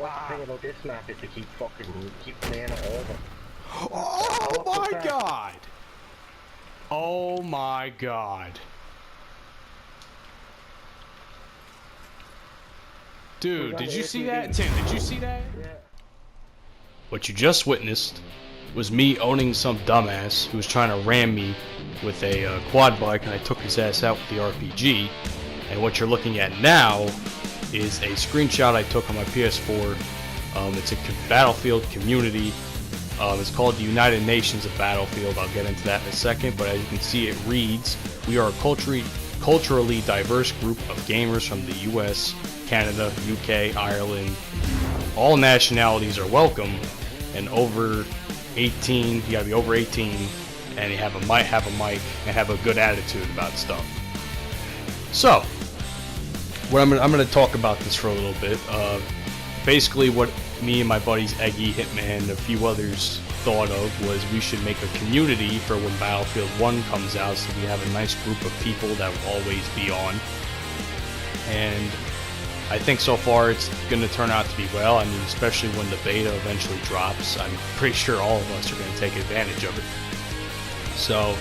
worst thing about this map is to keep playing it over. Oh my god! Oh my god. Dude, did you see that? Tim, did you see that? Yeah. What you just witnessed was me owning some dumbass who was trying to ram me with a quad bike, and I took his ass out with the RPG. And what you're looking at now is a screenshot I took on my PS4. It's a Battlefield community. It's called the United Nations of Battlefield. I'll get into that in a second, but as you can see, it reads, "We are a culturally diverse group of gamers from the US, Canada, UK, Ireland. All nationalities are welcome, and over 18, you gotta be over 18, and you might have a mic, and have a good attitude about stuff." So, what I'm gonna talk about this for a little bit. Basically, what me and my buddies Eggy, Hitman, and a few others thought of was we should make a community for when Battlefield 1 comes out, so we have a nice group of people that will always be on. And I think so far it's going to turn out to be well. I mean, especially when the beta eventually drops, I'm pretty sure all of us are going to take advantage of it. So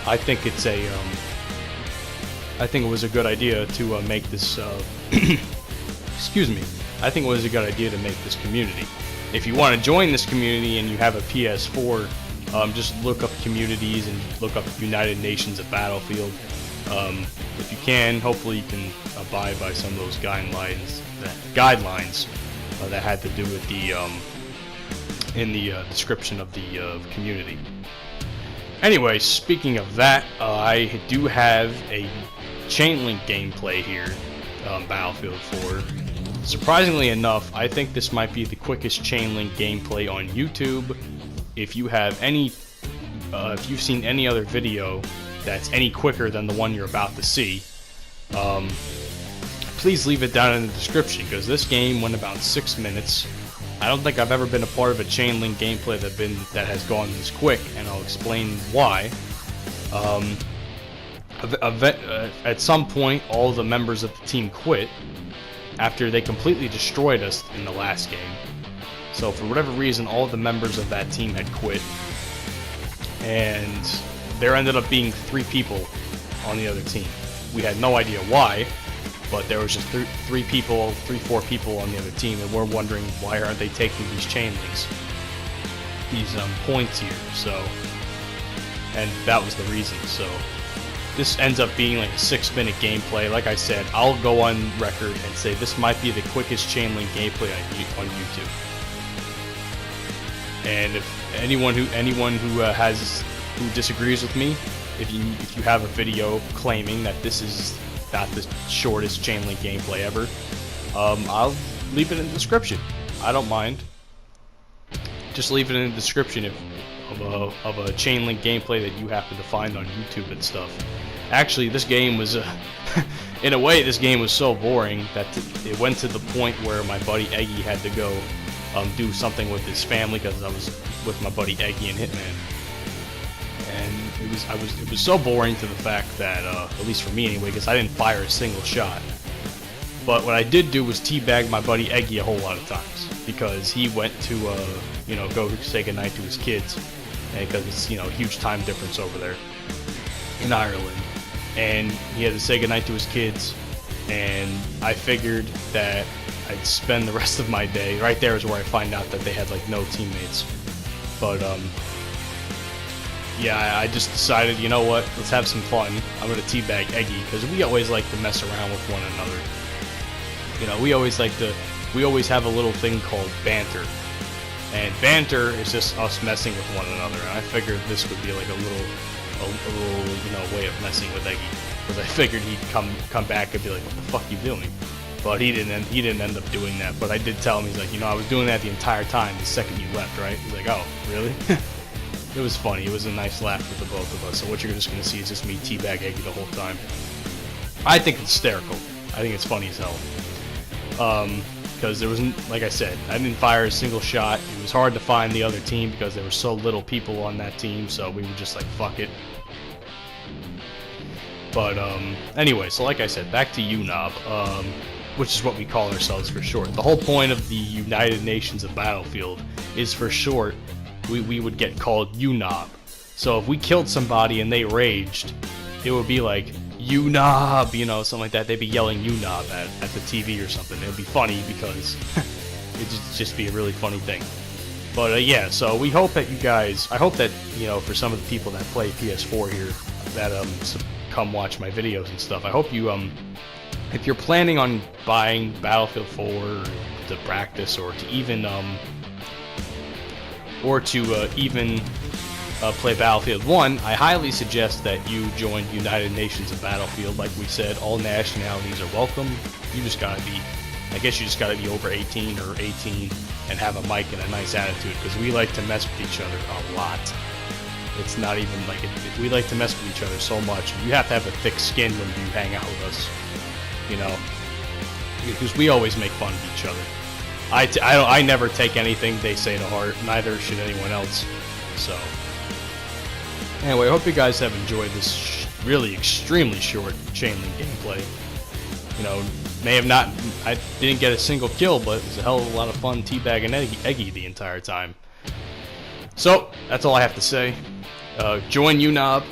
I think it's I think it was a good idea to make this. Excuse me. I think it was a good idea to make this community. If you want to join this community and you have a PS4, just look up communities and look up United Nations of Battlefield. If you can, hopefully you can abide by some of those guidelines that had to do with the in the description of the community. Anyway, speaking of that, I do have a Chainlink gameplay here on Battlefield 4. Surprisingly enough, I think this might be the quickest Chainlink gameplay on YouTube. If you have if you've seen any other video that's any quicker than the one you're about to see, please leave it down in the description, because this game went about 6 minutes. I don't think I've ever been a part of a Chainlink gameplay that has gone this quick, and I'll explain why. At some point, all the members of the team quit after they completely destroyed us in the last game. So for whatever reason, all the members of that team had quit, and there ended up being 3 people on the other team. We had no idea why, but there was just 4 people on the other team, and we're wondering why aren't they taking these chain links, these points here. So, and that was the reason. So this ends up being like a 6-minute gameplay. Like I said, I'll go on record and say this might be the quickest Chainlink gameplay on YouTube. And if anyone who disagrees with me, if you have a video claiming that this is not the shortest Chainlink gameplay ever, I'll leave it in the description. I don't mind. Just leave it in the description of a Chainlink gameplay that you happen to find on YouTube and stuff. Actually, this game was, in a way, this game was so boring that it went to the point where my buddy Eggy had to go do something with his family, because I was with my buddy Eggy and Hitman. And it was so boring to the fact that, at least for me anyway, because I didn't fire a single shot. But what I did do was teabag my buddy Eggy a whole lot of times, because he went to go say goodnight to his kids, and because it's a huge time difference over there in Ireland, and he had to say goodnight to his kids, and I figured that I'd spend the rest of my day right there is where I find out that they had like no teammates. But yeah, I just decided, you know what, let's have some fun. I'm gonna teabag Eggy, because we always like to mess around with one another. We always have a little thing called banter. And banter is just us messing with one another. And I figured this would be like a little way of messing with Eggy, because I figured he'd come back and be like, what the fuck you doing? But he didn't end up doing that. But I did tell him, he's like, I was doing that the entire time the second you left, right? He's like, oh, really? It was funny. It was a nice laugh with the both of us. So what you're just gonna see is just me teabag Eggy the whole time. I think it's hysterical. I think it's funny as hell. Because there wasn't, like I said, I didn't fire a single shot. It was hard to find the other team because there were so little people on that team, so we were just like, fuck it. But anyway, so like I said, back to UNOB. which is what we call ourselves for short. The whole point of the United Nations of Battlefield is for short, we would get called UNOB. So if we killed somebody and they raged, it would be like, UNOB, you know, something like that. They'd be yelling UNOB at the TV or something. It would be funny because it'd just be a really funny thing. But yeah, so we hope that you guys, I hope that, you know, for some of the people that play PS4 here, that come watch my videos and stuff, I hope you, if you're planning on buying Battlefield 4 to practice, or to even, play Battlefield 1, I highly suggest that you join United Nations of Battlefield. Like we said, all nationalities are welcome. You just gotta be, I guess you just gotta be over 18 or 18 and have a mic and a nice attitude, because we like to mess with each other a lot. It's not even like we like to mess with each other so much. You have to have a thick skin when you hang out with us, you know, because we always make fun of each other. I never take anything they say to heart. Neither should anyone else. So anyway, I hope you guys have enjoyed this really extremely short Chainlink gameplay. You know, I didn't get a single kill, but it was a hell of a lot of fun teabagging Eggy the entire time. So that's all I have to say. Join UNOB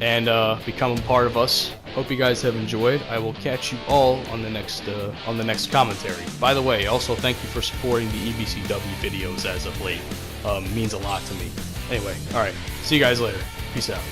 and become a part of us. Hope you guys have enjoyed. I will catch you all on the next commentary. By the way, also thank you for supporting the EBCW videos as of late. Means a lot to me. Anyway, alright. See you guys later. Peace out.